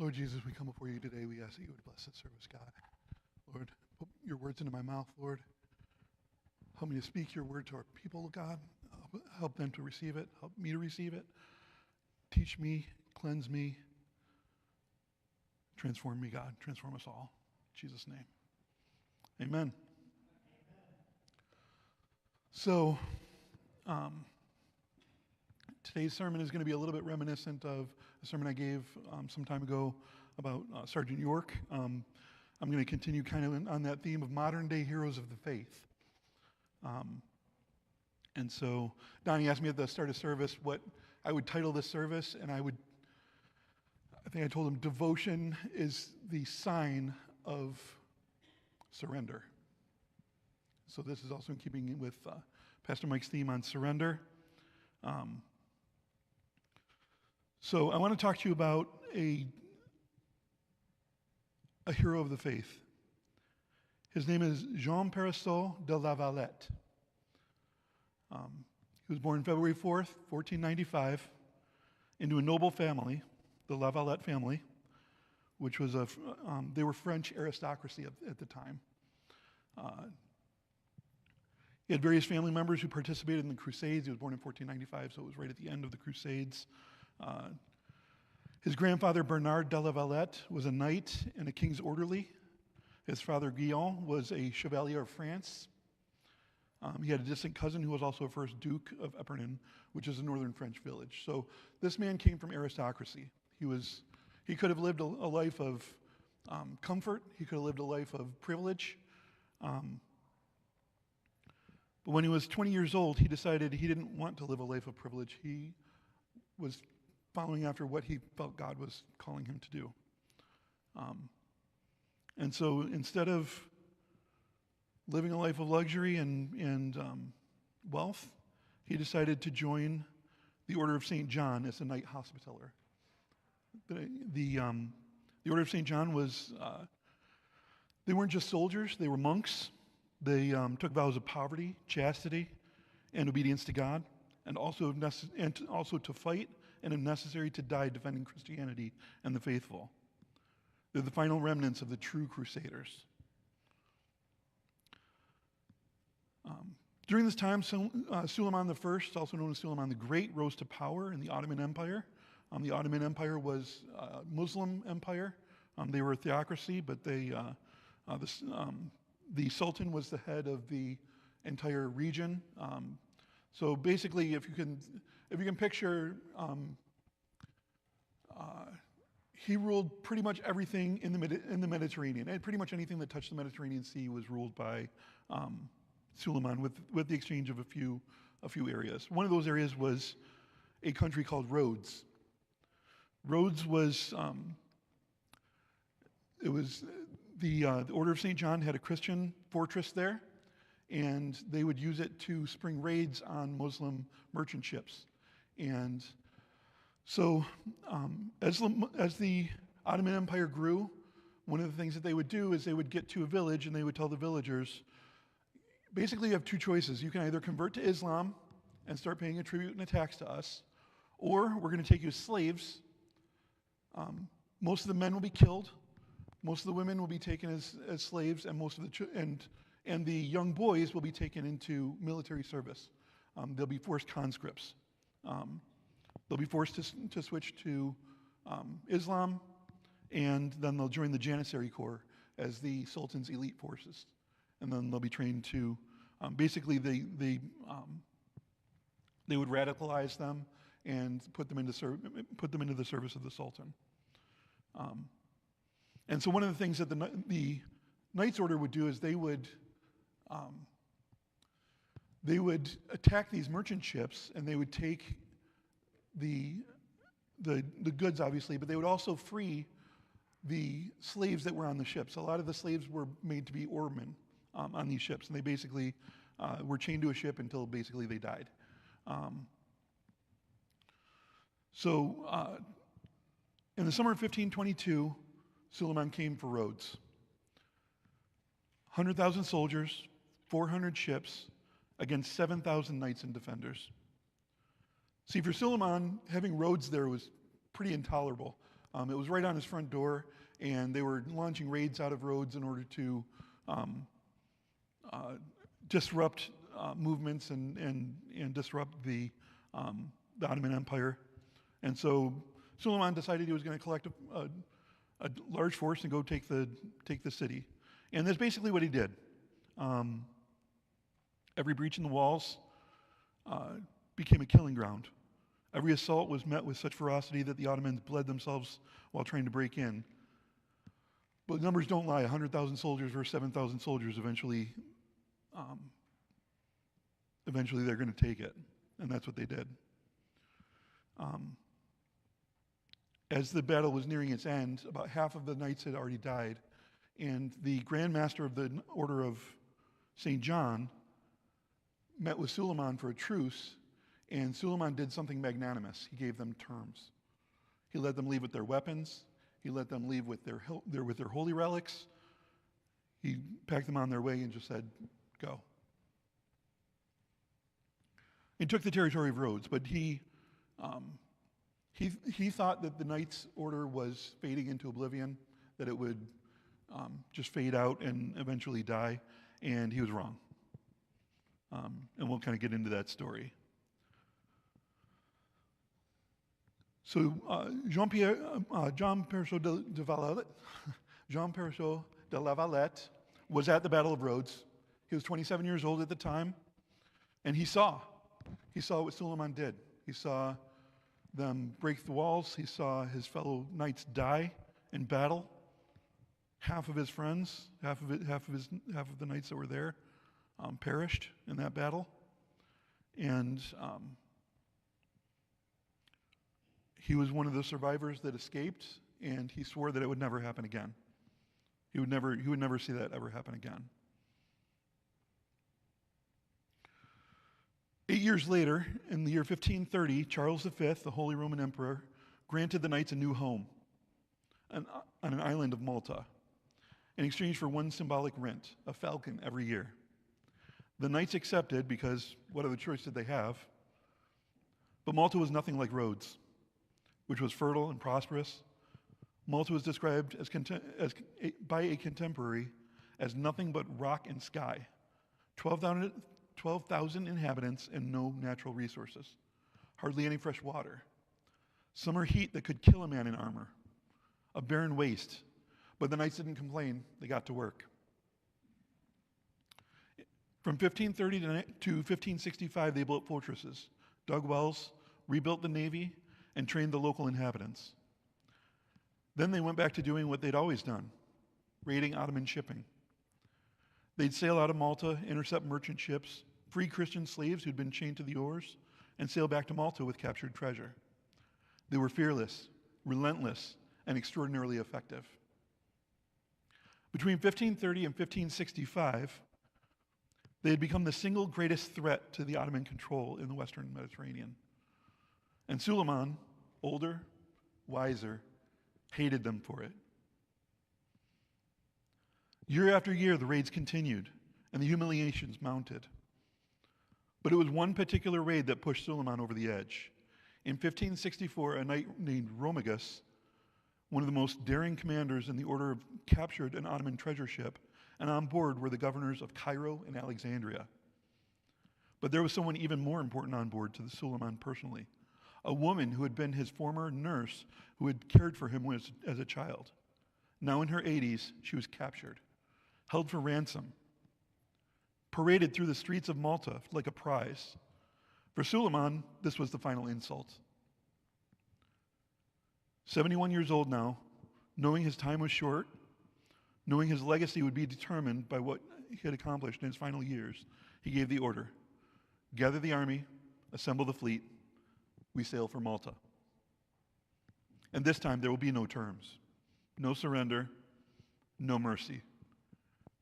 Lord Jesus, we come before you today. We ask that you would bless this service, God. Lord, put your words into my mouth, Lord. Help me to speak your word to our people, God. Help them to receive it. Help me to receive it. Teach me, cleanse me, transform me, God. Transform us all. In Jesus' name. Amen. So, today's sermon is going to be a little bit reminiscent of a sermon I gave some time ago about Sergeant York. I'm going to continue kind of on that theme of modern day heroes of the faith. And so Donnie asked me at the start of service what I would title this service, and I think I told him devotion is the sign of surrender. So this is also in keeping with Pastor Mike's theme on surrender. So I want to talk to you about a hero of the faith. His name is Jean Perestot de La Valette. He was born February 4th, 1495, into a noble family, the La Valette family, which was they were French aristocracy at the time. He had various family members who participated in the Crusades. He was born in 1495, so it was right at the end of the Crusades. His grandfather, Bernard de La Valette, was a knight and a king's orderly. His father, Guillaume, was a chevalier of France. He had a distant cousin who was also a first Duke of Epernay, which is a northern French village. So this man came from aristocracy. He could have lived a life of comfort. He could have lived a life of privilege. But when he was 20 years old, he decided he didn't want to live a life of privilege. He was following after what he felt God was calling him to do. And so instead of living a life of luxury and wealth, he decided to join the Order of St. John as a knight hospitaller. The Order of St. John was, they weren't just soldiers, they were monks. They took vows of poverty, chastity, and obedience to God, and also to fight, and if necessary, to die defending Christianity and the faithful. They're the final remnants of the true crusaders. During this time, Suleiman I, also known as Suleiman the Great, rose to power in the Ottoman Empire. The Ottoman Empire was a Muslim empire. They were a theocracy, but the Sultan was the head of the entire region. So basically, if you can picture, he ruled pretty much everything in the Mediterranean, and pretty much anything that touched the Mediterranean Sea was ruled by Suleiman, with the exchange of a few areas. One of those areas was a country called Rhodes. Rhodes was the Order of St. John had a Christian fortress there, and they would use it to spring raids on Muslim merchant ships. And so as the Ottoman Empire grew, one of the things that they would do is they would get to a village and they would tell the villagers, basically you have two choices. You can either convert to Islam and start paying a tribute and a tax to us, or we're going to take you as slaves. Most of the men will be killed. Most of the women will be taken as slaves, and most of the young boys will be taken into military service. They'll be forced conscripts. They'll be forced to switch to Islam, and then they'll join the Janissary Corps as the Sultan's elite forces. And then they'll be trained to, basically they would radicalize them and put them into the service of the Sultan. And so one of the things that the Knights Order would do is they would attack these merchant ships, and they would take the goods, obviously, but they would also free the slaves that were on the ships. A lot of the slaves were made to be oarmen on these ships, and they basically were chained to a ship until basically they died. So in the summer of 1522, Suleiman came for Rhodes. 100,000 soldiers, 400 ships, against 7,000 knights and defenders. See, for Suleiman, having Rhodes there was pretty intolerable. It was right on his front door, and they were launching raids out of roads in order to disrupt movements and disrupt the Ottoman Empire. And so Suleiman decided he was going to collect a large force and go take the city. And that's basically what he did. Every breach in the walls became a killing ground. Every assault was met with such ferocity that the Ottomans bled themselves while trying to break in. But numbers don't lie. 100,000 soldiers versus 7,000 soldiers. Eventually they're going to take it, and that's what they did. As the battle was nearing its end, about half of the knights had already died, and the Grand Master of the Order of St. John met with Suleiman for a truce, and Suleiman did something magnanimous. He gave them terms. He let them leave with their weapons. He let them leave with their holy relics. He packed them on their way and just said, go. He took the territory of Rhodes, but he thought that the Knights' Order was fading into oblivion, that it would just fade out and eventually die, and he was wrong. And we'll kind of get into that story. So Jean Perceau de la Valette was at the Battle of Rhodes. He was 27 years old at the time, and he saw what Suleiman did. He saw them break the walls. He saw his fellow knights die in battle. Half of his friends, half of the knights that were there, perished in that battle, and he was one of the survivors that escaped, and he swore that it would never happen again. He would never see that ever happen again. 8 years later, in the year 1530, Charles V, the Holy Roman Emperor, granted the knights a new home on an island of Malta in exchange for one symbolic rent, a falcon every year. The knights accepted because what other choice did they have? But Malta was nothing like Rhodes, which was fertile and prosperous. Malta was described by a contemporary as nothing but rock and sky, 12,000 inhabitants and no natural resources, hardly any fresh water, summer heat that could kill a man in armor, a barren waste. But the knights didn't complain. They got to work. From 1530 to 1565, they built fortresses, dug wells, rebuilt the navy, and trained the local inhabitants. Then they went back to doing what they'd always done, raiding Ottoman shipping. They'd sail out of Malta, intercept merchant ships, free Christian slaves who'd been chained to the oars, and sail back to Malta with captured treasure. They were fearless, relentless, and extraordinarily effective. Between 1530 and 1565, they had become the single greatest threat to the Ottoman control in the Western Mediterranean. And Suleiman, older, wiser, hated them for it. Year after year, the raids continued, and the humiliations mounted. But it was one particular raid that pushed Suleiman over the edge. In 1564, a knight named Romagus, one of the most daring commanders in the order, captured an Ottoman treasure ship, and on board were the governors of Cairo and Alexandria. But there was someone even more important on board to Suleiman personally, a woman who had been his former nurse who had cared for him as a child. Now in her 80s, she was captured, held for ransom, paraded through the streets of Malta like a prize. For Suleiman, this was the final insult. 71 years old now, knowing his time was short, knowing his legacy would be determined by what he had accomplished in his final years, he gave the order: gather the army, assemble the fleet, we sail for Malta. And this time there will be no terms, no surrender, no mercy.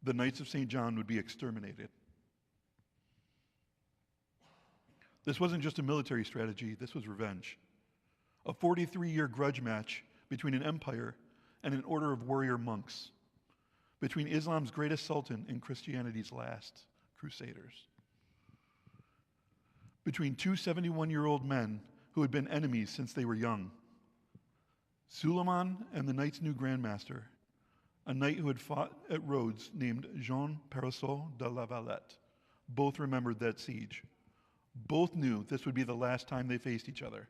The Knights of St. John would be exterminated. This wasn't just a military strategy, this was revenge. A 43-year grudge match between an empire and an order of warrior monks, between Islam's greatest sultan and Christianity's last crusaders, between two 71-year-old men who had been enemies since they were young. Suleiman and the knight's new grandmaster, a knight who had fought at Rhodes named Jean Parasol de la Valette, both remembered that siege. Both knew this would be the last time they faced each other.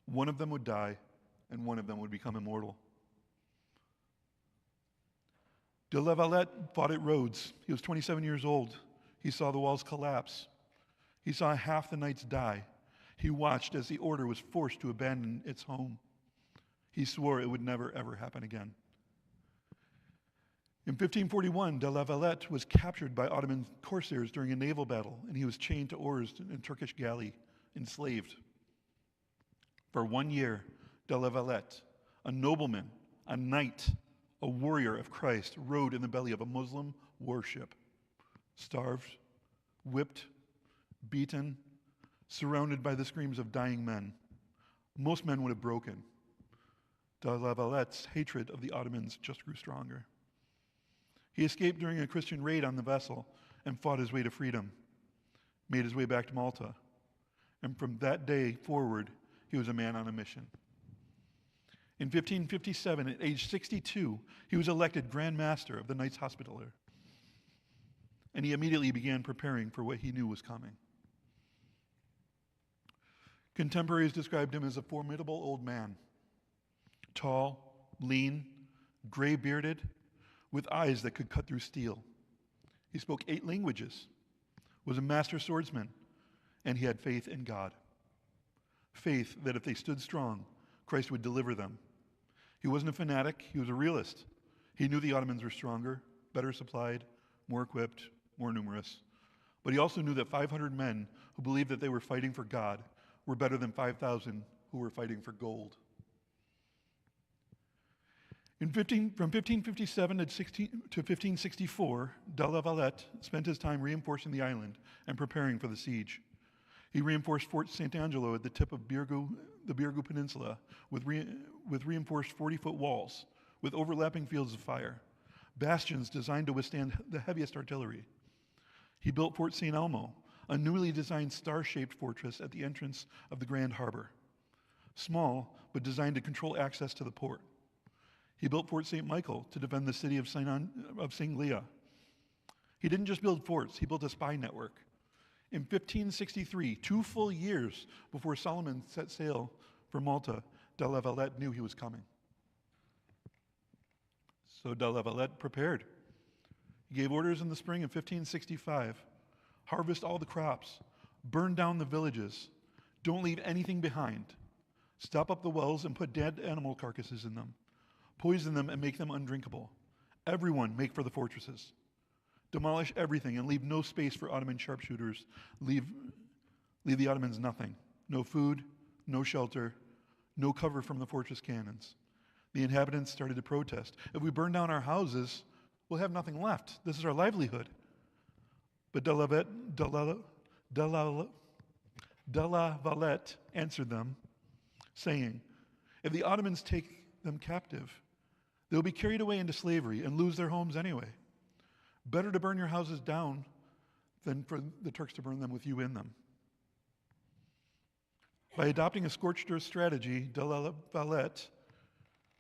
One of them would die, and one of them would become immortal. De la Valette fought at Rhodes. He was 27 years old. He saw the walls collapse. He saw half the knights die. He watched as the order was forced to abandon its home. He swore it would never, ever happen again. In 1541, de la Valette was captured by Ottoman corsairs during a naval battle, and he was chained to oars in a Turkish galley, enslaved. For 1 year, de la Valette, a nobleman, a knight, a warrior of Christ, rode in the belly of a Muslim warship, starved, whipped, beaten, surrounded by the screams of dying men. Most men would have broken. De la Valette's hatred of the Ottomans just grew stronger. He escaped during a Christian raid on the vessel and fought his way to freedom, made his way back to Malta. And from that day forward, he was a man on a mission. In 1557, at age 62, he was elected Grand Master of the Knights Hospitaller. And he immediately began preparing for what he knew was coming. Contemporaries described him as a formidable old man, tall, lean, gray-bearded, with eyes that could cut through steel. He spoke 8 languages, was a master swordsman, and he had faith in God. Faith that if they stood strong, Christ would deliver them. He wasn't a fanatic, he was a realist. He knew the Ottomans were stronger, better supplied, more equipped, more numerous. But he also knew that 500 men who believed that they were fighting for God were better than 5,000 who were fighting for gold. From 1557 to 1564, de la Valette spent his time reinforcing the island and preparing for the siege. He reinforced Fort St. Angelo at the tip of the Birgu Peninsula with reinforced 40-foot walls with overlapping fields of fire, bastions designed to withstand the heaviest artillery. He built Fort St. Elmo, a newly designed star-shaped fortress at the entrance of the Grand Harbor, small but designed to control access to the port. He built Fort St. Michael to defend the city of Sanglia. He didn't just build forts, he built a spy network. In 1563, 2 full years before Solomon set sail for Malta, de la Valette knew he was coming. So de la Valette prepared. He gave orders in the spring of 1565, harvest all the crops, burn down the villages, don't leave anything behind, stop up the wells and put dead animal carcasses in them, poison them and make them undrinkable. Everyone make for the fortresses. Demolish everything and leave no space for Ottoman sharpshooters. Leave the Ottomans nothing. No food, no shelter, no cover from the fortress cannons. The inhabitants started to protest. If we burn down our houses, we'll have nothing left. This is our livelihood. But de la Valette answered them, saying, if the Ottomans take them captive, they'll be carried away into slavery and lose their homes anyway. Better to burn your houses down than for the Turks to burn them with you in them. By adopting a scorched earth strategy, de la Valette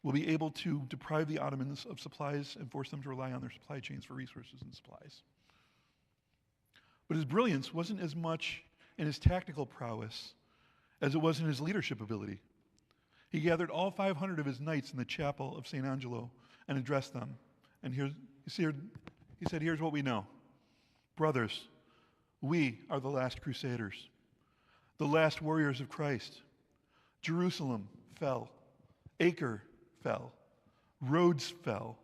will be able to deprive the Ottomans of supplies and force them to rely on their supply chains for resources and supplies. But his brilliance wasn't as much in his tactical prowess as it was in his leadership ability. He gathered all 500 of his knights in the chapel of St. Angelo and addressed them. And he said, here's what we know. Brothers, we are the last crusaders, the last warriors of Christ. Jerusalem fell. Acre fell. Rhodes fell.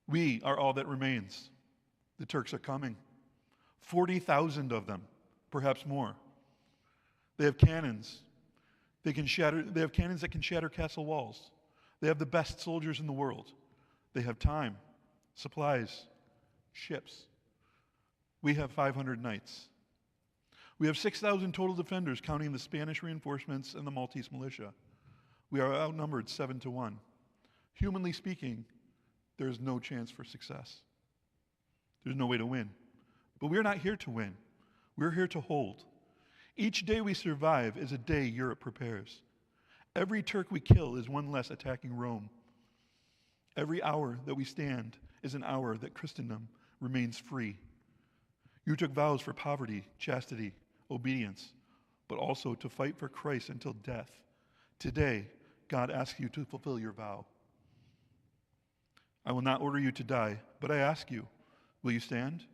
We are all that remains. The Turks are coming. 40,000 of them, perhaps more. They have cannons. They have cannons that can shatter castle walls. They have the best soldiers in the world. They have time, supplies, ships. We have 500 knights. We have 6,000 total defenders, counting the Spanish reinforcements and the Maltese militia. We are outnumbered 7-1. Humanly speaking, there is no chance for success. There's no way to win. But we're not here to win. We're here to hold. Each day we survive is a day Europe prepares. Every Turk we kill is one less attacking Rome. Every hour that we stand is an hour that Christendom remains free. You took vows for poverty, chastity, obedience, but also to fight for Christ until death. Today, God asks you to fulfill your vow. I will not order you to die, but I ask you, will you stand?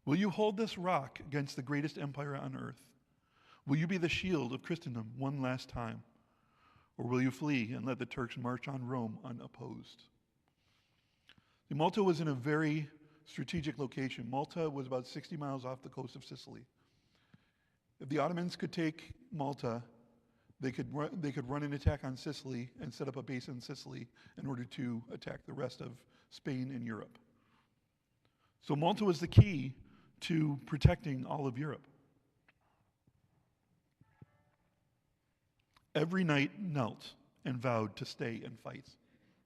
Will you hold this rock against the greatest empire on earth? Will you be the shield of Christendom one last time? Or will you flee and let the Turks march on Rome unopposed? Malta was in a very strategic location. Malta was about 60 miles off the coast of Sicily. If the Ottomans could take Malta, they could run an attack on Sicily and set up a base in Sicily in order to attack the rest of Spain and Europe. So Malta was the key to protecting all of Europe. Every knight knelt and vowed to stay and fight.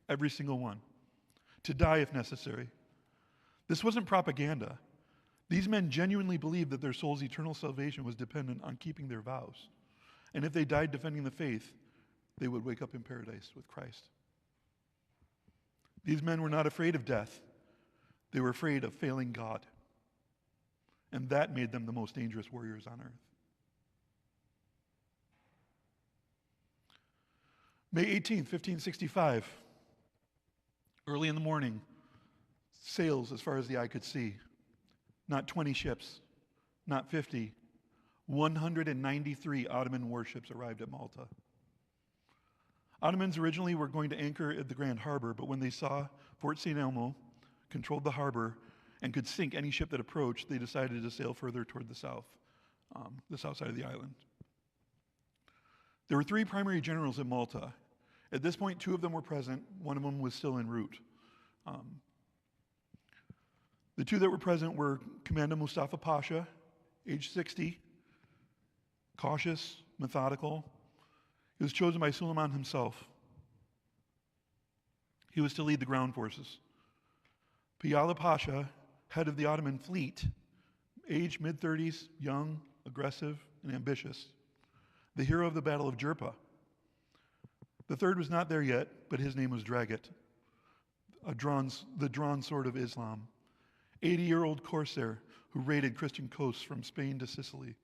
Every single one. To die if necessary. This wasn't propaganda. These men genuinely believed that their soul's eternal salvation was dependent on keeping their vows. And if they died defending the faith, they would wake up in paradise with Christ. These men were not afraid of death. They were afraid of failing God. And that made them the most dangerous warriors on earth. May 18th, 1565, early in the morning, sails as far as the eye could see. Not 20 ships, not 50, 193 Ottoman warships arrived at Malta. Ottomans originally were going to anchor at the Grand Harbor, but when they saw Fort St. Elmo controlled the harbor and could sink any ship that approached, they decided to sail further toward the south side of the island. There were 3 primary generals at Malta. At this point, 2 of them were present. One of them was still en route. The 2 that were present were Commander Mustafa Pasha, age 60, cautious, methodical. He was chosen by Suleiman himself. He was to lead the ground forces. Piyala Pasha, head of the Ottoman fleet, age mid-30s, young, aggressive, and ambitious. The hero of the Battle of Jerpa. The third was not there yet, but his name was Dragut, the drawn sword of Islam. 80-year-old corsair who raided Christian coasts from Spain to Sicily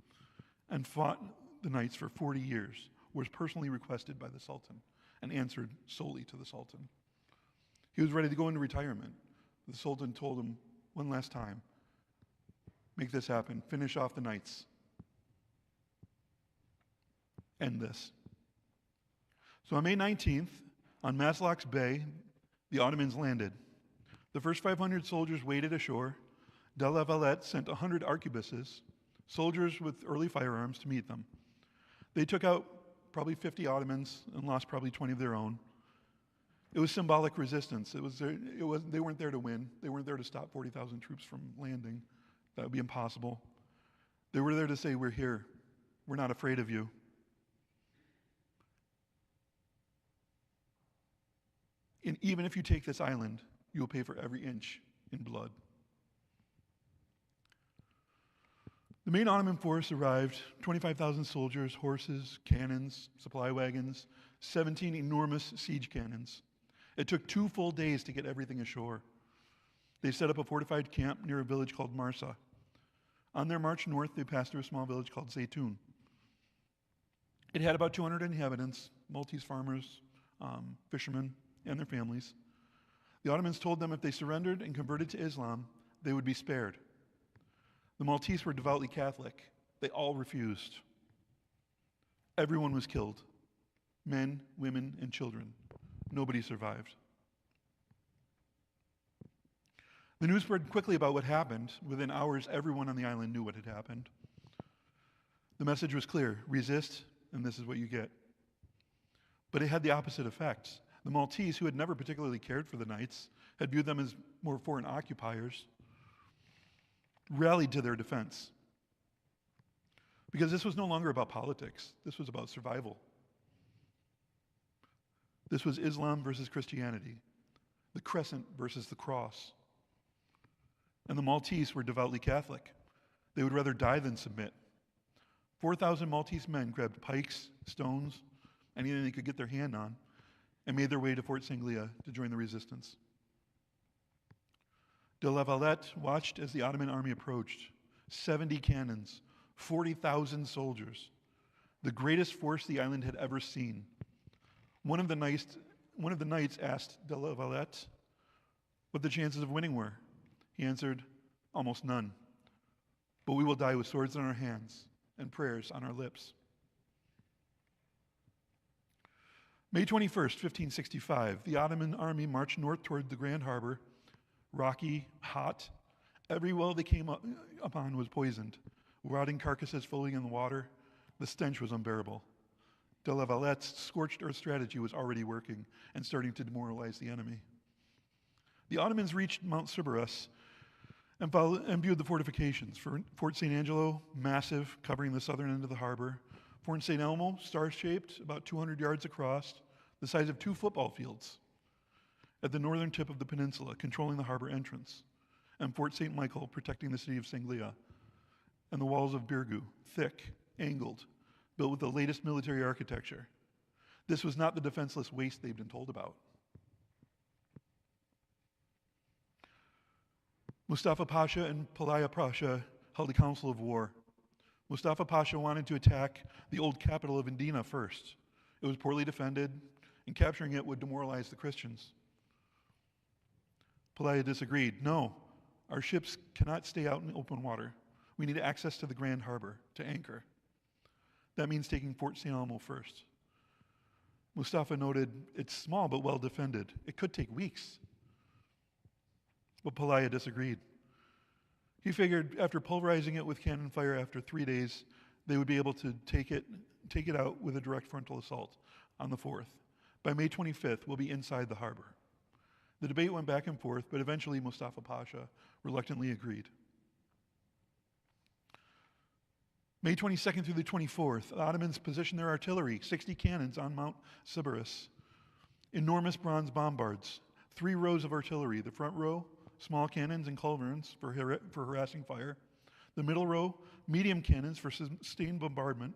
and fought the knights for 40 years, was personally requested by the Sultan and answered solely to the Sultan. He was ready to go into retirement. The Sultan told him one last time, make this happen, finish off the knights, end this. So on May 19th, on Maslak's Bay, the Ottomans landed. The first 500 soldiers waded ashore. De la Valette sent 100 arquebuses, soldiers with early firearms, to meet them. They took out probably 50 Ottomans and lost probably 20 of their own. It was symbolic resistance. They weren't there to win. They weren't there to stop 40,000 troops from landing. That would be impossible. They were there to say, we're here. We're not afraid of you. And even if you take this island, you will pay for every inch in blood. The main Ottoman force arrived, 25,000 soldiers, horses, cannons, supply wagons, 17 enormous siege cannons. It took 2 full days to get everything ashore. They set up a fortified camp near a village called Marsa. On their march north, they passed through a small village called Zaytun. It had about 200 inhabitants, Maltese farmers, fishermen, and their families. The Ottomans told them if they surrendered and converted to Islam, they would be spared. The Maltese were devoutly Catholic. They all refused. Everyone was killed. Men, women, and children. Nobody survived. The news spread quickly about what happened. Within hours, everyone on the island knew what had happened. The message was clear: resist, and this is what you get. But it had the opposite effect. The Maltese, who had never particularly cared for the knights, had viewed them as more foreign occupiers, rallied to their defense. Because this was no longer about politics. This was about survival. This was Islam versus Christianity, the crescent versus the cross. And the Maltese were devoutly Catholic. They would rather die than submit. 4,000 Maltese men grabbed pikes, stones, anything they could get their hand on, and made their way to Fort Sanglea to join the resistance. De La Valette watched as the Ottoman army approached. 70 cannons, 40,000 soldiers, the greatest force the island had ever seen. One of the knights asked De La Valette what the chances of winning were. He answered, almost none. But we will die with swords in our hands and prayers on our lips. May 21st, 1565, the Ottoman army marched north toward the Grand Harbor, rocky, hot. Every well they came upon was poisoned. Rotting carcasses floating in the water. The stench was unbearable. De La Valette's scorched earth strategy was already working and starting to demoralize the enemy. The Ottomans reached Mount Sybaris and viewed the fortifications. Fort St. Angelo, massive, covering the southern end of the harbor. Fort St. Elmo, star-shaped, about 200 yards across, the size of 2 football fields, at the northern tip of the peninsula, controlling the harbor entrance. And Fort St. Michael, protecting the city of Sanglea. And the walls of Birgu, thick, angled, built with the latest military architecture. This was not the defenseless waste they'd been told about. Mustafa Pasha and Pelaya Pasha held a council of war. Mustafa Pasha wanted to attack the old capital of Indina first. It was poorly defended, and capturing it would demoralize the Christians. Pelaya disagreed. No, our ships cannot stay out in open water. We need access to the Grand Harbor to anchor. That means taking Fort St. Elmo first. Mustafa noted, it's small but well defended. It could take weeks. But Pelaya disagreed. He figured after pulverizing it with cannon fire after 3 days, they would be able to take it out with a direct frontal assault on the 4th. By May 25th, we'll be inside the harbor. The debate went back and forth, but eventually Mustafa Pasha reluctantly agreed. May 22nd through the 24th, the Ottomans positioned their artillery, 60 cannons on Mount Sybaris, enormous bronze bombards, 3 rows of artillery, the front row, small cannons and culverins for harassing fire. The middle row, medium cannons for sustained bombardment.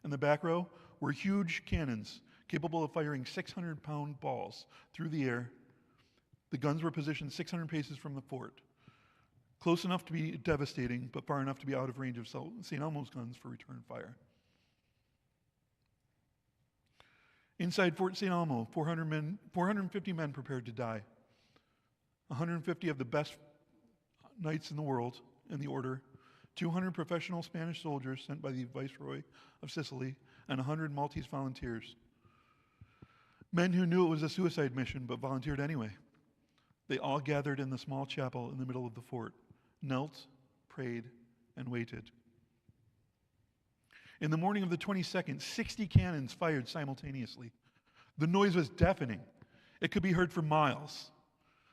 And the back row were huge cannons capable of firing 600-pound balls through the air. The guns were positioned 600 paces from the fort, close enough to be devastating, but far enough to be out of range of St. Elmo's guns for return fire. Inside Fort St. Elmo, 450 men prepared to die. 150 of the best knights in the world in the order, 200 professional Spanish soldiers sent by the Viceroy of Sicily, and 100 Maltese volunteers. Men who knew it was a suicide mission but volunteered anyway. They all gathered in the small chapel in the middle of the fort, knelt, prayed, and waited. In the morning of the 22nd, 60 cannons fired simultaneously. The noise was deafening. It could be heard for miles.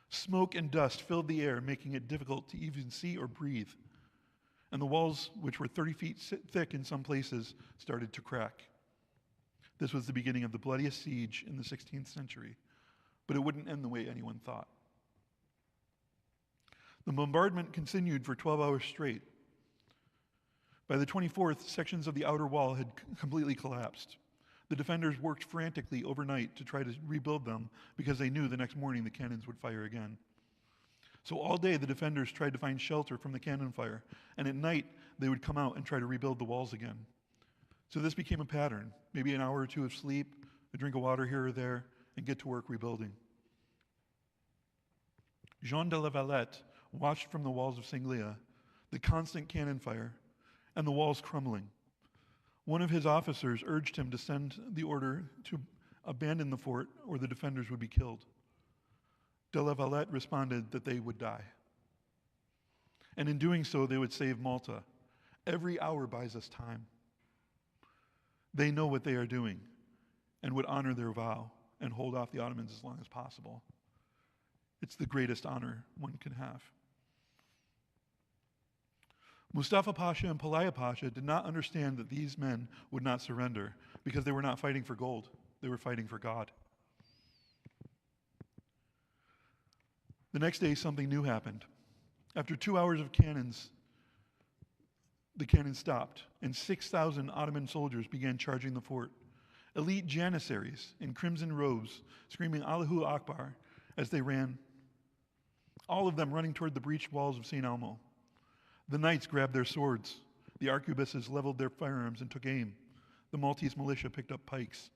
Smoke and dust filled the air, making it difficult to even see or breathe. And the walls, which were 30 feet thick in some places, started to crack. This was the beginning of the bloodiest siege in the 16th century, but it wouldn't end the way anyone thought. The bombardment continued for 12 hours straight. By the 24th, sections of the outer wall had completely collapsed. The defenders worked frantically overnight to try to rebuild them because they knew the next morning the cannons would fire again. So all day the defenders tried to find shelter from the cannon fire, and at night they would come out and try to rebuild the walls again. So this became a pattern, maybe an hour or two of sleep, a drink of water here or there, and get to work rebuilding. Jean de la Valette watched from the walls of Sanglea the constant cannon fire and the walls crumbling. One of his officers urged him to send the order to abandon the fort or the defenders would be killed. De la Valette responded that they would die. And in doing so, they would save Malta. Every hour buys us time. They know what they are doing and would honor their vow and hold off the Ottomans as long as possible. It's the greatest honor one can have. Mustafa Pasha and Pelaya Pasha did not understand that these men would not surrender because they were not fighting for gold. They were fighting for God. The next day, something new happened. After 2 hours of cannons, the cannons stopped, and 6,000 Ottoman soldiers began charging the fort. elite janissaries in crimson robes screaming Allahu Akbar as they ran, all of them running toward the breached walls of St. Elmo. The knights grabbed their swords. The arquebuses leveled their firearms and took aim. The Maltese militia picked up pikes.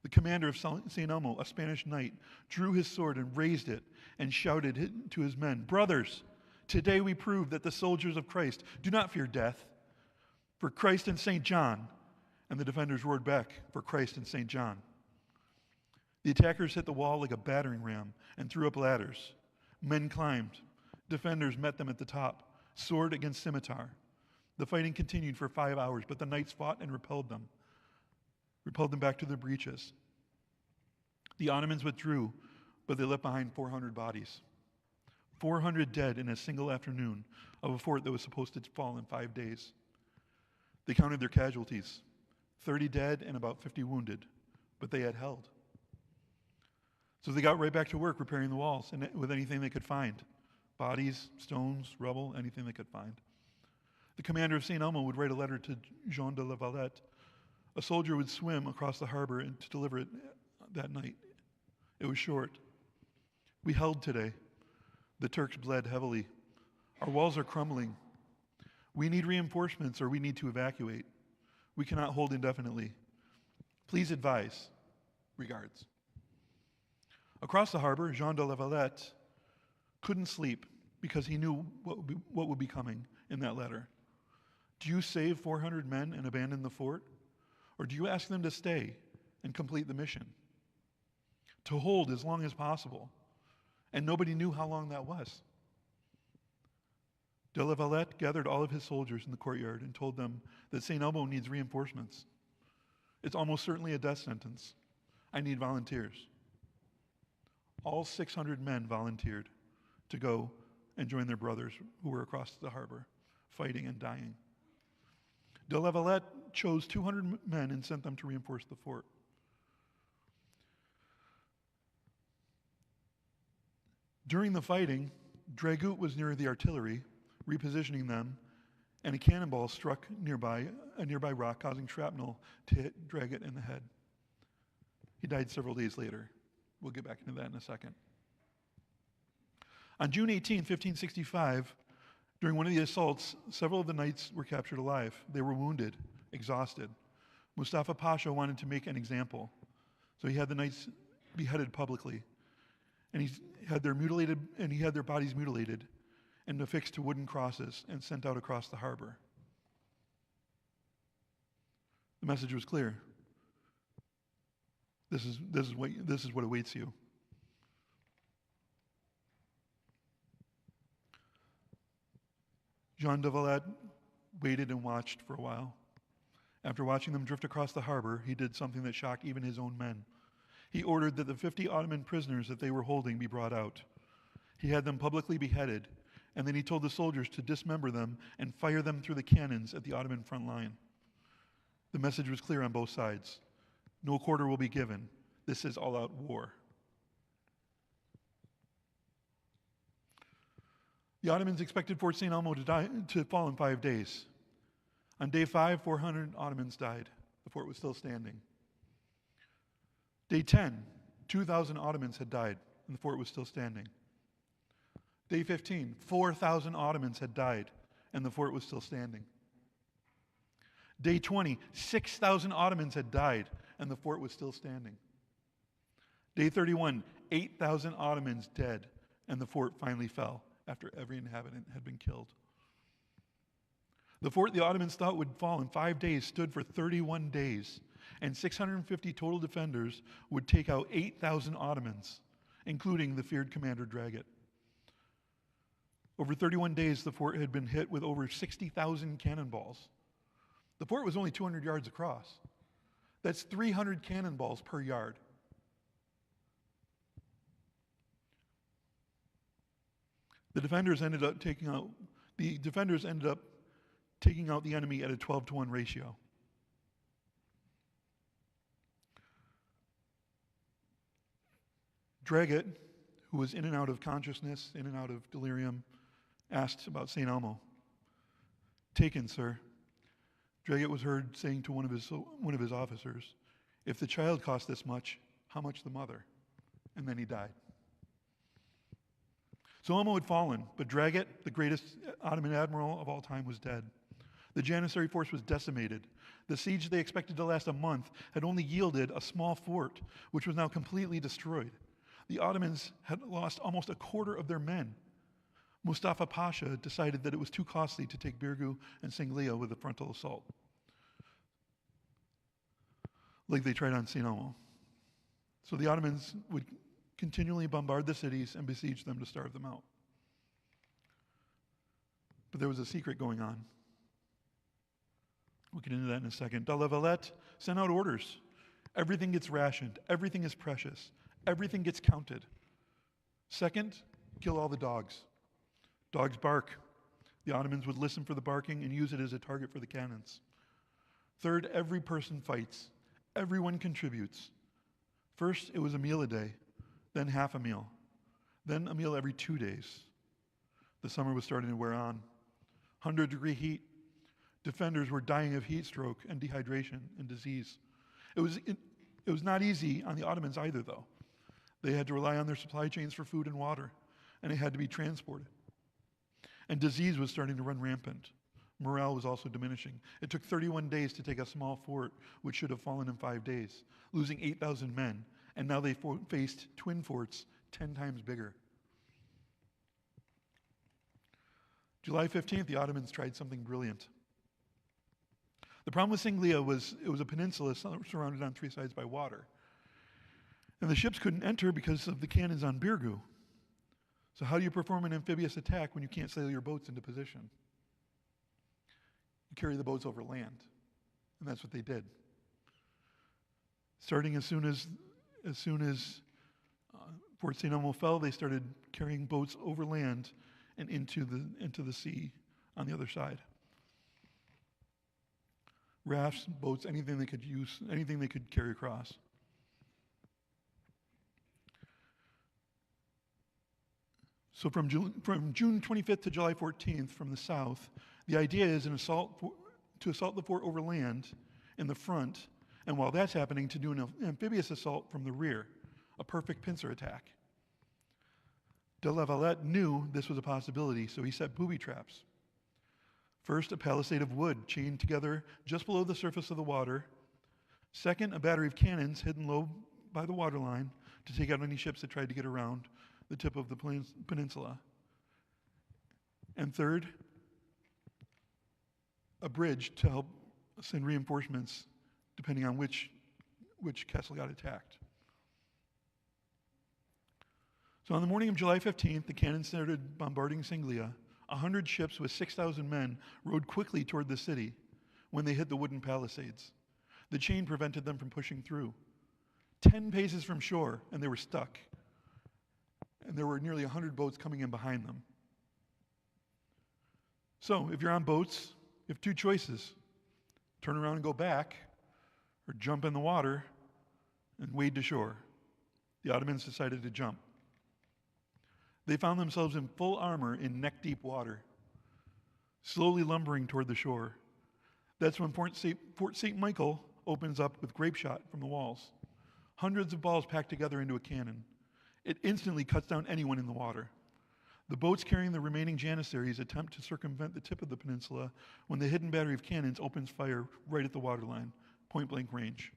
The commander of St. Elmo, a Spanish knight, drew his sword and raised it and shouted to his men, "Brothers, today we prove that the soldiers of Christ do not fear death. For Christ and St. John." And the defenders roared back, "For Christ and St. John." The attackers hit the wall like a battering ram and threw up ladders. Men climbed. Defenders met them at the top, sword against scimitar. The fighting continued for 5 hours, but the knights fought and repelled them back to their breaches. The Ottomans withdrew, but they left behind 400 bodies. 400 dead in a single afternoon of a fort that was supposed to fall in 5 days. They counted their casualties, 30 dead and about 50 wounded, but they had held. So they got right back to work repairing the walls and with anything they could find. Bodies, stones, rubble, anything they could find. The commander of St. Elmo would write a letter to Jean de la Valette. A soldier would swim across the harbor and to deliver it that night. It was short. "We held today. The Turks bled heavily. Our walls are crumbling. We need reinforcements or we need to evacuate. We cannot hold indefinitely. Please advise. Regards." Across the harbor, Jean de la Valette couldn't sleep because he knew what would be coming in that letter. Do you save 400 men and abandon the fort? Or do you ask them to stay and complete the mission? To hold as long as possible. And nobody knew how long that was. De la Valette gathered all of his soldiers in the courtyard and told them that St. Elmo needs reinforcements. It's almost certainly a death sentence. I need volunteers. All 600 men volunteered to go and join their brothers who were across the harbor, fighting and dying. De la Valette chose 200 men and sent them to reinforce the fort. During the fighting, Dragut was near the artillery, repositioning them, and a cannonball struck a nearby rock, causing shrapnel to hit Dragut in the head. He died several days later. We'll get back into that in a second. On June 18, 1565, during one of the assaults, several of the knights were captured alive. They were wounded, exhausted. Mustafa Pasha wanted to make an example, so he had the knights beheaded publicly, and he had their bodies mutilated and affixed to wooden crosses and sent out across the harbor. The message was clear. This is what awaits you. Jean de Valette waited and watched for a while. After watching them drift across the harbor, he did something that shocked even his own men. He ordered that the 50 Ottoman prisoners that they were holding be brought out. He had them publicly beheaded, and then he told the soldiers to dismember them and fire them through the cannons at the Ottoman front line. The message was clear on both sides. No quarter will be given. This is all-out war. The Ottomans expected Fort St. Elmo to fall in 5 days. On day 5, 400 Ottomans died. The fort was still standing. Day 10, 2,000 Ottomans had died, and the fort was still standing. Day 15, 4,000 Ottomans had died, and the fort was still standing. Day 20, 6,000 Ottomans had died, and the fort was still standing. Day 31, 8,000 Ottomans dead, and the fort finally fell after every inhabitant had been killed. The fort the Ottomans thought would fall in 5 days stood for 31 days, and 650 total defenders would take out 8,000 Ottomans, including the feared commander Dragut. Over 31 days, the fort had been hit with over 60,000 cannonballs. The fort was only 200 yards across. That's 300 cannonballs per yard. The defenders ended up taking out the enemy at a 12-to-1 ratio. Dragut, who was in and out of consciousness, in and out of delirium, asked about St. Elmo. "Taken, sir," Dragut was heard saying to one of his officers, If the child cost this much, how much the mother? And then he died. So Almo had fallen, but Dragut, the greatest Ottoman admiral of all time, was dead. The Janissary force was decimated. The siege they expected to last a month had only yielded a small fort, which was now completely destroyed. The Ottomans had lost almost a quarter of their men. Mustafa Pasha decided that it was too costly to take Birgu and Singlia with a frontal assault, like they tried on St. Elmo. So the Ottomans would continually bombard the cities and besiege them to starve them out. But there was a secret going on. We'll get into that in a second. De La Valette sent out orders. Everything gets rationed. Everything is precious. Everything gets counted. Second, kill all the dogs. Dogs bark. The Ottomans would listen for the barking and use it as a target for the cannons. Third, every person fights. Everyone contributes. First, it was a meal a day, then half a meal, then a meal every 2 days. The summer was starting to wear on. 100-degree heat. Defenders were dying of heat stroke and dehydration and disease. It was not easy on the Ottomans either, though. They had to rely on their supply chains for food and water, and it had to be transported. And disease was starting to run rampant. Morale was also diminishing. It took 31 days to take a small fort, which should have fallen in 5 days, losing 8,000 men, and now they faced twin forts 10 times bigger. July 15th, the Ottomans tried something brilliant. The problem with Singlia was it was a peninsula surrounded on 3 sides by water. And the ships couldn't enter because of the cannons on Birgu. So how do you perform an amphibious attack when you can't sail your boats into position? You carry the boats over land. And that's what they did. Starting as soon as Fort St. Elmo fell, they started carrying boats over land and into the sea on the other side. Rafts, boats, anything they could use, anything they could carry across. So from June 25th to July 14th from the south, the idea is to assault the fort over land in the front, and while that's happening, to do an amphibious assault from the rear, a perfect pincer attack. De La Valette knew this was a possibility, so he set booby traps. First, a palisade of wood chained together just below the surface of the water. Second, a battery of cannons hidden low by the waterline to take out any ships that tried to get around the tip of the peninsula. And third, a bridge to help send reinforcements depending on which castle got attacked. So on the morning of July 15th, the cannons started bombarding Singlia. 100 ships with 6,000 men rowed quickly toward the city when they hit the wooden palisades. The chain prevented them from pushing through. 10 paces from shore, and they were stuck. And there were nearly 100 boats coming in behind them. So, if you're on boats, you have 2 choices. Turn around and go back, or jump in the water and wade to shore. The Ottomans decided to jump. They found themselves in full armor in neck-deep water, slowly lumbering toward the shore. That's when Fort St. Michael opens up with grape shot from the walls. Hundreds of balls packed together into a cannon. It instantly cuts down anyone in the water. The boats carrying the remaining Janissaries attempt to circumvent the tip of the peninsula when the hidden battery of cannons opens fire right at the waterline, point-blank range.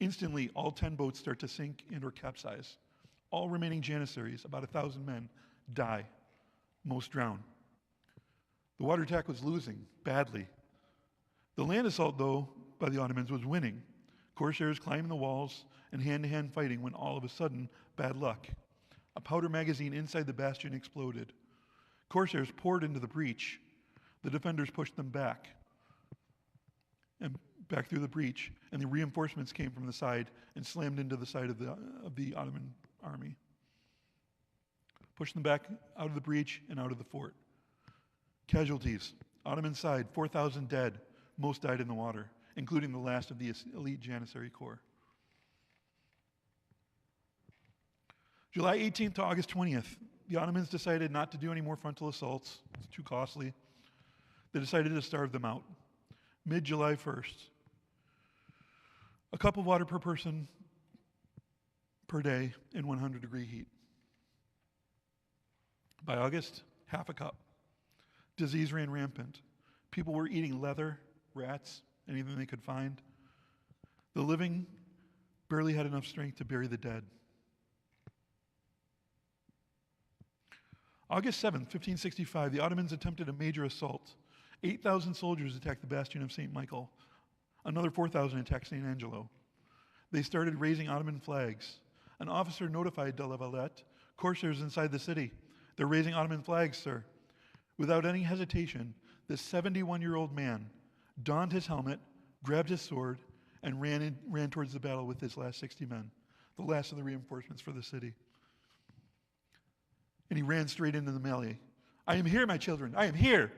Instantly, all 10 boats start to sink and or capsize. All remaining Janissaries, about 1,000 men, die. Most drown. The water attack was losing badly. The land assault, though, by the Ottomans was winning. Corsairs climbing the walls and hand-to-hand fighting when all of a sudden, bad luck. A powder magazine inside the bastion exploded. Corsairs poured into the breach. The defenders pushed them back and back through the breach, and the reinforcements came from the side and slammed into the side of the Ottoman army. Pushed them back out of the breach and out of the fort. Casualties. Ottoman side, 4,000 dead. Most died in the water, including the last of the elite Janissary Corps. July 18th to August 20th, the Ottomans decided not to do any more frontal assaults. It's too costly. They decided to starve them out. Mid-July 1st, a A cup of water per person per day in 100-degree heat. By August, half a cup. Disease ran rampant. People were eating leather, rats, anything they could find. The living barely had enough strength to bury the dead. August 7th, 1565, the Ottomans attempted a major assault. 8,000 soldiers attacked the bastion of St. Michael. Another 4,000 attacked St. Angelo. They started raising Ottoman flags. An officer notified de la Valette, corsairs inside the city, "They're raising Ottoman flags, sir." Without any hesitation, this 71-year-old man donned his helmet, grabbed his sword, and ran towards the battle with his last 60 men, the last of the reinforcements for the city. And he ran straight into the melee. "I am here, my children, I am here!"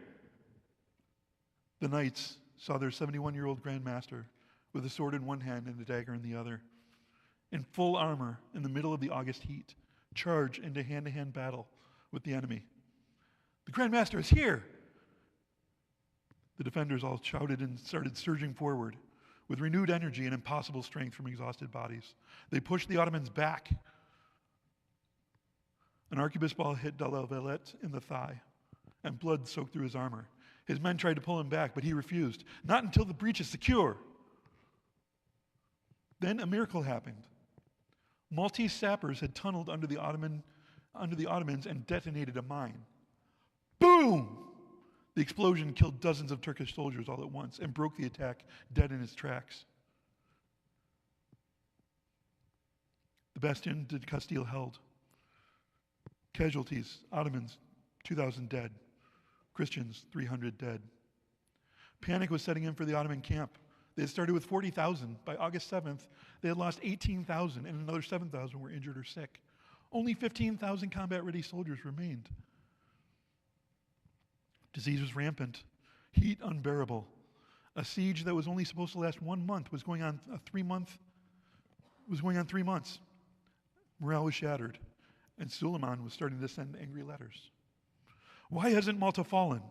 The knights saw their 71-year-old Grand Master with a sword in one hand and a dagger in the other, in full armor in the middle of the August heat, charge into hand-to-hand battle with the enemy. "The Grand Master is here!" The defenders all shouted and started surging forward with renewed energy and impossible strength from exhausted bodies. They pushed the Ottomans back. An arquebus ball hit de la Valette in the thigh, and blood soaked through his armor. His men tried to pull him back, but he refused. "Not until the breach is secure." Then a miracle happened. Maltese sappers had tunneled under the Ottomans and detonated a mine. Boom! The explosion killed dozens of Turkish soldiers all at once and broke the attack dead in its tracks. The bastion de Castile held. Casualties: Ottomans, 2,000 dead. Christians, 300 dead. Panic was setting in for the Ottoman camp. They had started with 40,000. By August 7th, they had lost 18,000, and another 7,000 were injured or sick. Only 15,000 combat-ready soldiers remained. Disease was rampant, heat unbearable. A siege that was only supposed to last 1 month was going on 3 months. Morale was shattered, and Suleiman was starting to send angry letters. "Why hasn't Malta fallen?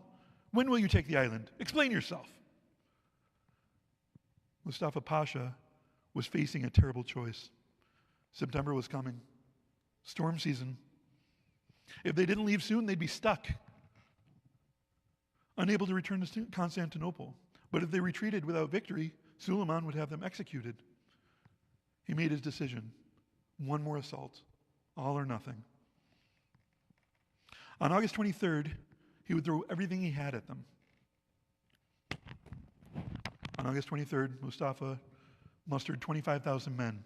When will you take the island? Explain yourself." Mustafa Pasha was facing a terrible choice. September was coming. Storm season. If they didn't leave soon, they'd be stuck, unable to return to Constantinople. But if they retreated without victory, Suleiman would have them executed. He made his decision. One more assault, all or nothing. On August 23rd, he would throw everything he had at them. On August 23rd, Mustafa mustered 25,000 men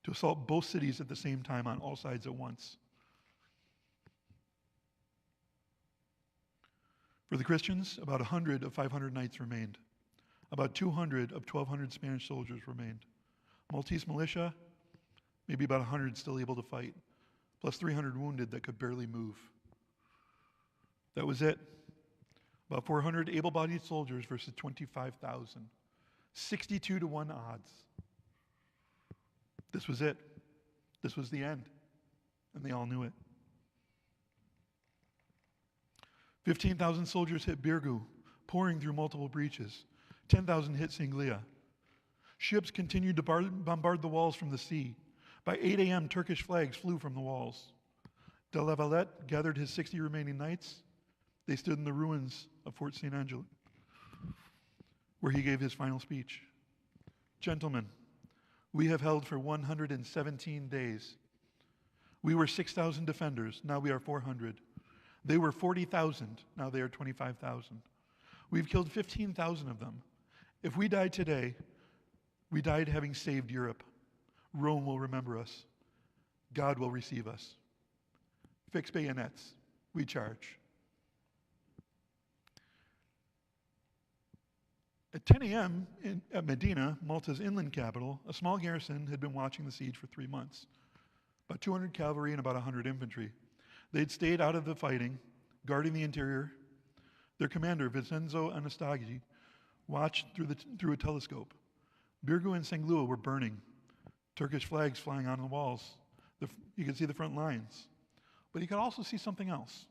to assault both cities at the same time on all sides at once. For the Christians, about 100 of 500 knights remained. About 200 of 1,200 Spanish soldiers remained. Maltese militia, maybe about 100 still able to fight, plus 300 wounded that could barely move. That was it. About 400 able-bodied soldiers versus 25,000. 62-1 odds. This was it. This was the end. And they all knew it. 15,000 soldiers hit Birgu, pouring through multiple breaches. 10,000 hit Singlia. Ships continued to bombard the walls from the sea. By 8 a.m., Turkish flags flew from the walls. De la Valette gathered his 60 remaining knights. They stood in the ruins of Fort St. Angelo, where he gave his final speech. "Gentlemen, we have held for 117 days. We were 6,000 defenders, now we are 400. They were 40,000, now they are 25,000. We've killed 15,000 of them. If we die today, we died having saved Europe. Rome will remember us. God will receive us. Fix bayonets, we charge." At 10 a.m. at Medina, Malta's inland capital, a small garrison had been watching the siege for 3 months. About 200 cavalry and about 100 infantry. They'd stayed out of the fighting, guarding the interior. Their commander, Vincenzo Anastagi, watched through a telescope. Birgu and Sanglua were burning, Turkish flags flying on the walls. You could see the front lines. But you could also see something else.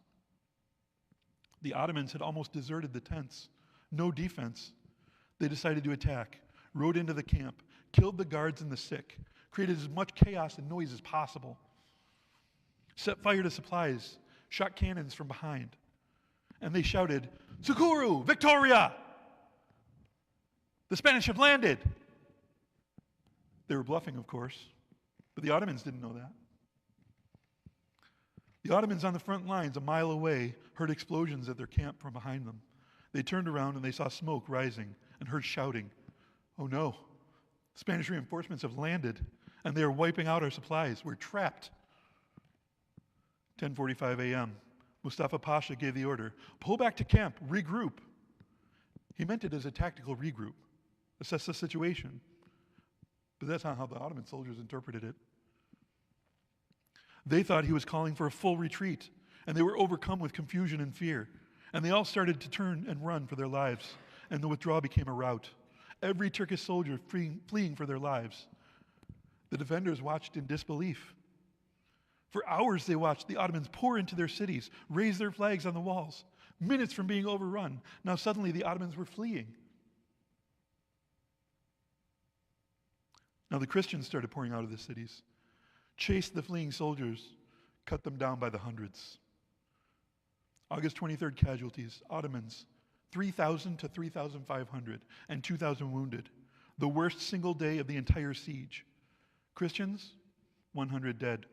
The Ottomans had almost deserted the tents. No defense. They decided to attack, rode into the camp, killed the guards and the sick, created as much chaos and noise as possible, set fire to supplies, shot cannons from behind, and they shouted, "Socorro! Victoria! The Spanish have landed!" They were bluffing, of course, but the Ottomans didn't know that. The Ottomans on the front lines, a mile away, heard explosions at their camp from behind them. They turned around and they saw smoke rising and heard shouting, "Oh no, Spanish reinforcements have landed and they are wiping out our supplies. We're trapped." 10:45 a.m., Mustafa Pasha gave the order, "Pull back to camp, regroup." He meant it as a tactical regroup, assess the situation. But that's not how the Ottoman soldiers interpreted it. They thought he was calling for a full retreat, and they were overcome with confusion and fear. And they all started to turn and run for their lives, and the withdrawal became a rout. Every Turkish soldier fleeing for their lives. The defenders watched in disbelief. For hours they watched the Ottomans pour into their cities, raise their flags on the walls, minutes from being overrun. Now suddenly the Ottomans were fleeing. Now the Christians started pouring out of the cities, chased the fleeing soldiers, cut them down by the hundreds. August 23rd casualties, Ottomans, 3,000 to 3,500, and 2,000 wounded. The worst single day of the entire siege. Christians, 100 dead,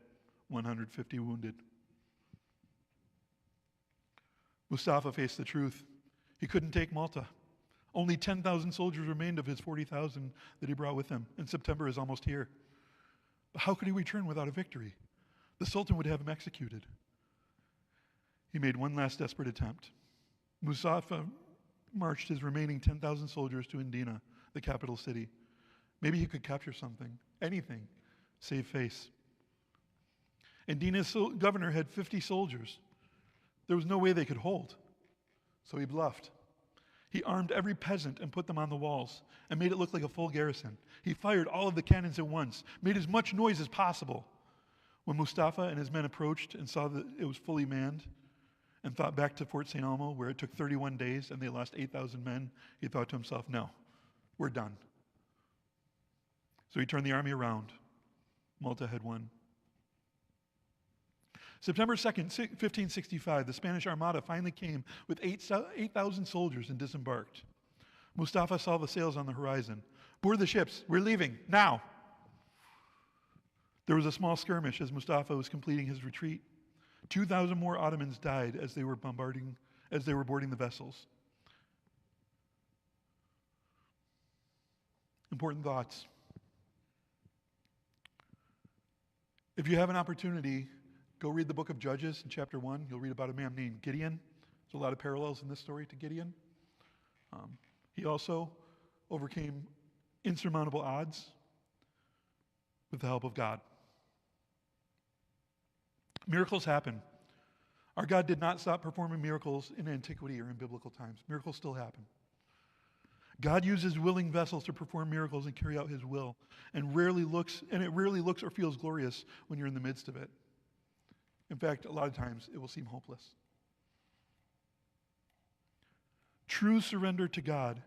150 wounded. Mustafa faced the truth. He couldn't take Malta. Only 10,000 soldiers remained of his 40,000 that he brought with him, and September is almost here. But how could he return without a victory? The Sultan would have him executed. He made one last desperate attempt. Mustafa marched his remaining 10,000 soldiers to Indina, the capital city. Maybe he could capture something, anything, save face. Indina's governor had 50 soldiers. There was no way they could hold, so he bluffed. He armed every peasant and put them on the walls and made it look like a full garrison. He fired all of the cannons at once, made as much noise as possible. When Mustafa and his men approached and saw that it was fully manned and thought back to Fort St. Elmo, where it took 31 days and they lost 8,000 men, he thought to himself, no, we're done. So he turned the army around. Malta had won. September 2nd, 1565, the Spanish Armada finally came with 8,000 soldiers and disembarked. Mustafa saw the sails on the horizon. "Board the ships, we're leaving, now!" There was a small skirmish as Mustafa was completing his retreat. 2,000 more Ottomans died as they were boarding the vessels. Important thoughts. If you have an opportunity, go read the book of Judges in chapter 1. You'll read about a man named Gideon. There's a lot of parallels in this story to Gideon. He also overcame insurmountable odds with the help of God. Miracles happen. Our God did not stop performing miracles in antiquity or in biblical times. Miracles still happen. God uses willing vessels to perform miracles and carry out his will, and it rarely looks or feels glorious when you're in the midst of it. In fact, a lot of times it will seem hopeless. True surrender to God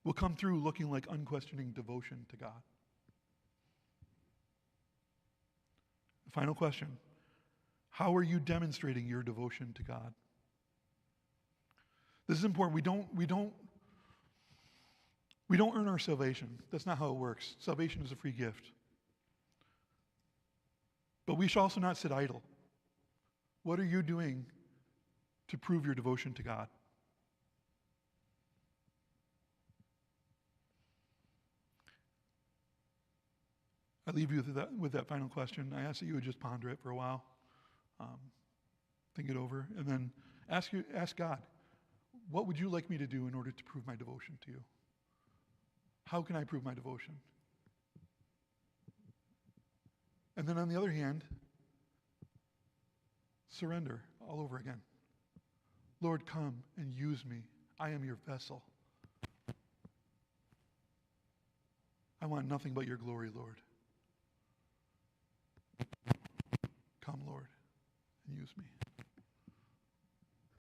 will come through looking like unquestioning devotion to God. The final question: how are you demonstrating your devotion to God? This is important. We don't earn our salvation. That's not how it works. Salvation is a free gift. But we should also not sit idle. What are you doing to prove your devotion to God? I leave you with that final question. I ask that you would just ponder it for a while, think it over, and then ask God, what would you like me to do in order to prove my devotion to you? How can I prove my devotion? And then on the other hand, surrender all over again. Lord, come and use me. I am your vessel. I want nothing but your glory, Lord. Come, Lord, and use me.